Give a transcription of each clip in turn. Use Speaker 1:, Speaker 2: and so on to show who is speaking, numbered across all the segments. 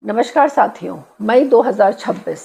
Speaker 1: नमस्कार साथियों, मई 2026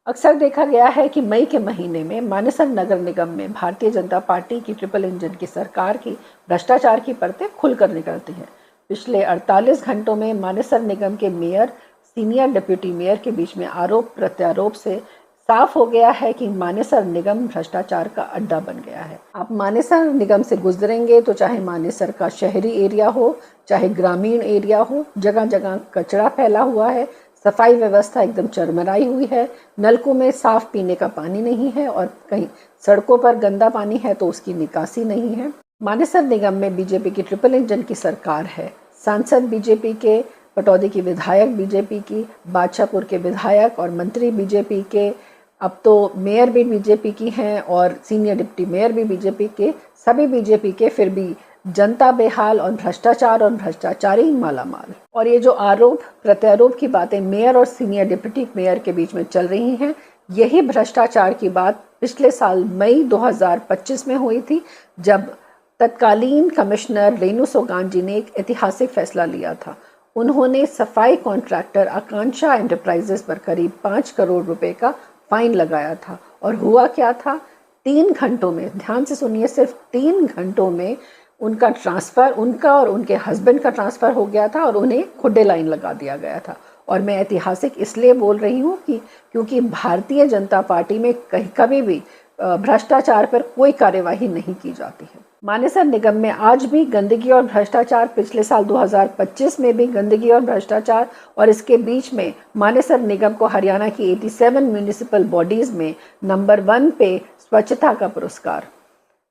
Speaker 1: अक्सर देखा गया है कि मई के महीने में मानेसर नगर निगम में भारतीय जनता पार्टी की ट्रिपल इंजन की सरकार की भ्रष्टाचार की परतें खुलकर निकलती हैं। पिछले 48 घंटों में मानेसर निगम के मेयर, सीनियर डिप्टी मेयर के बीच में आरोप प्रत्यारोप से साफ हो गया है कि मानेसर निगम भ्रष्टाचार का अड्डा बन गया है। आप मानेसर निगम से गुजरेंगे तो चाहे मानेसर का शहरी एरिया हो, चाहे ग्रामीण एरिया हो, जगह जगह कचरा फैला हुआ है, सफाई व्यवस्था एकदम चरमराई हुई है, नलकों में साफ पीने का पानी नहीं है और कहीं सड़कों पर गंदा पानी है तो उसकी निकासी नहीं है। मानेसर निगम में बीजेपी की ट्रिपल इंजन की सरकार है। सांसद बीजेपी के, पटौदी की विधायक बीजेपी की, बादशाहपुर के विधायक और मंत्री बीजेपी के, अब तो मेयर भी बीजेपी की हैं और सीनियर डिप्टी मेयर भी बीजेपी के, सभी बीजेपी के, फिर भी जनता बेहाल और भ्रष्टाचारी मालामाल। और ये जो आरोप प्रत्यारोप की बातें मेयर और सीनियर डिप्टी मेयर के बीच में चल रही हैं, यही भ्रष्टाचार की बात पिछले साल मई 2025 में हुई थी, जब तत्कालीन कमिश्नर रेणु सोगान जी ने एक ऐतिहासिक फैसला लिया था। उन्होंने सफाई कॉन्ट्रैक्टर आकांक्षा एंटरप्राइजेस पर करीब 5 करोड़ रुपए का फाइन लगाया था। और हुआ क्या था, 3 घंटों में, ध्यान से सुनिए, सिर्फ 3 घंटों में उनका ट्रांसफ़र, उनका और उनके हस्बैंड का ट्रांसफ़र हो गया था और उन्हें खुड्डे लाइन लगा दिया गया था। और मैं ऐतिहासिक इसलिए बोल रही हूँ कि क्योंकि भारतीय जनता पार्टी में कभी भी भ्रष्टाचार पर कोई कार्यवाही नहीं की जाती है। मानेसर निगम में आज भी गंदगी और भ्रष्टाचार, पिछले साल 2025 में भी गंदगी और भ्रष्टाचार, और इसके बीच में मानेसर निगम को हरियाणा की 87 म्यूनिसिपल बॉडीज में नंबर 1 पे स्वच्छता का पुरस्कार।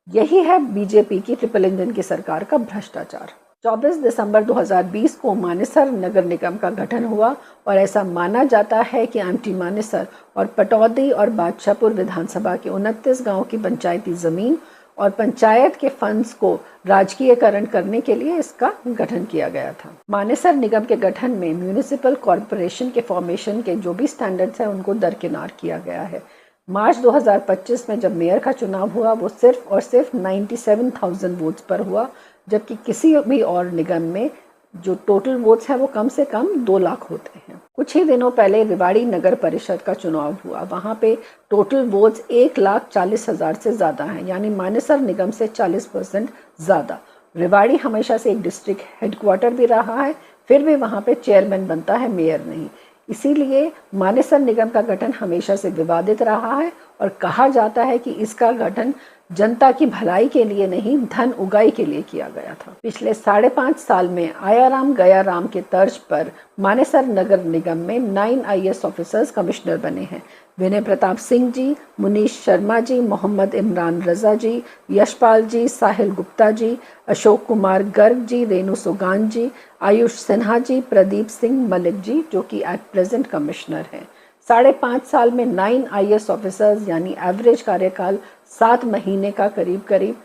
Speaker 1: यही है बीजेपी की ट्रिपल इंजन की सरकार का भ्रष्टाचार। 24 दिसंबर 2020 को मानेसर नगर निगम का गठन हुआ और ऐसा माना जाता है कि एमटी मानेसर और पटौदी और बादशाहपुर विधानसभा के 29 गांव की पंचायती जमीन और पंचायत के फंड्स को राजकीयकरण करने के लिए इसका गठन किया गया था। मानेसर निगम के गठन में म्यूनिसिपल कॉरपोरेशन के फॉर्मेशन के जो भी स्टैंडर्ड्स हैं उनको दरकिनार किया गया है। मार्च 2025 में जब मेयर का चुनाव हुआ, वो सिर्फ और सिर्फ 97,000 वोट्स पर हुआ, जबकि किसी भी और निगम में जो टोटल वोट्स हैं वो कम से कम 2 लाख होते हैं। कुछ ही दिनों पहले रेवाड़ी नगर परिषद का चुनाव हुआ, वहाँ पे टोटल वोट्स 1,40,000 से ज़्यादा हैं, यानी मानेसर निगम से 40% ज़्यादा। रेवाड़ी हमेशा से एक डिस्ट्रिक्ट हेडक्वार्टर भी रहा है, फिर भी वहाँ पे चेयरमैन बनता है, मेयर नहीं। इसीलिए मानेसर निगम का गठन हमेशा से विवादित रहा है और कहा जाता है कि इसका गठन जनता की भलाई के लिए नहीं, धन उगाई के लिए किया गया था। पिछले 5.5 साल में आया राम गया राम के तर्ज पर मानेसर नगर निगम में 9 IAS ऑफिसर्स कमिश्नर बने हैं। विनय प्रताप सिंह जी, मुनीश शर्मा जी, मोहम्मद इमरान रजा जी, यशपाल जी, साहिल गुप्ता जी, अशोक कुमार गर्ग जी, रेणु सोगान जी, आयुष सिन्हा जी, प्रदीप सिंह मलिक जी, जो कि एट प्रेजेंट कमिश्नर हैं। 5.5 साल में 9 IAS ऑफिसर्स, यानी एवरेज कार्यकाल 7 महीने का करीब,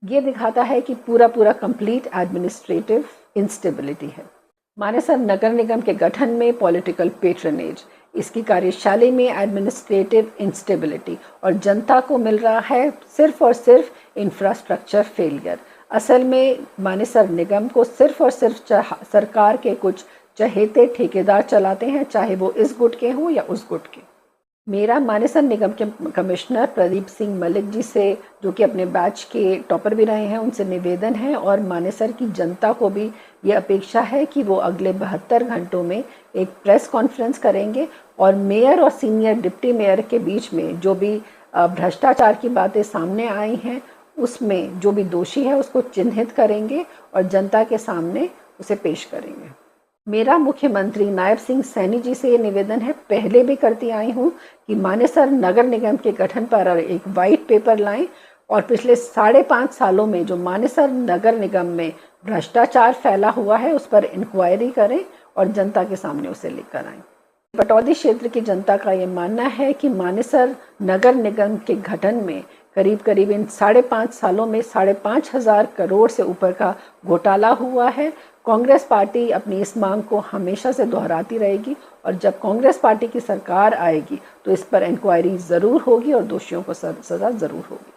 Speaker 1: ये दिखाता है कि पूरा कंप्लीट एडमिनिस्ट्रेटिव इंस्टेबिलिटी है। मानेसर नगर निगम के गठन में पॉलिटिकल पेट्रनेज, इसकी कार्यशैली में एडमिनिस्ट्रेटिव इंस्टेबिलिटी, और जनता को मिल रहा है सिर्फ और सिर्फ इंफ्रास्ट्रक्चर फेलियर। असल में मानेसर निगम को सिर्फ और सिर्फ सरकार के कुछ चहेते ठेकेदार चलाते हैं, चाहे वो इस गुट के हों या उस गुट के। मेरा मानेसर निगम के कमिश्नर प्रदीप सिंह मलिक जी से, जो कि अपने बैच के टॉपर भी रहे हैं, उनसे निवेदन है, और मानेसर की जनता को भी ये अपेक्षा है कि वो अगले 72 घंटों में एक प्रेस कॉन्फ्रेंस करेंगे और मेयर और सीनियर डिप्टी मेयर के बीच में जो भी भ्रष्टाचार की बातें सामने आई हैं, उसमें जो भी दोषी है उसको चिन्हित करेंगे और जनता के सामने उसे पेश करेंगे। मेरा मुख्यमंत्री नायब सिंह सैनी जी से ये निवेदन है, पहले भी करती आई हूँ, कि मानेसर नगर निगम के गठन पर एक वाइट पेपर लाएं और पिछले 5.5 सालों में जो मानेसर नगर निगम में भ्रष्टाचार फैला हुआ है उस पर इंक्वायरी करें और जनता के सामने उसे लेकर आएं। पटौदी क्षेत्र की जनता का ये मानना है कि मानेसर नगर निगम के गठन में करीब इन 5.5 सालों में 5,500 करोड़ से ऊपर का घोटाला हुआ है। कांग्रेस पार्टी अपनी इस मांग को हमेशा से दोहराती रहेगी और जब कांग्रेस पार्टी की सरकार आएगी तो इस पर इंक्वायरी ज़रूर होगी और दोषियों को सज़ा ज़रूर होगी।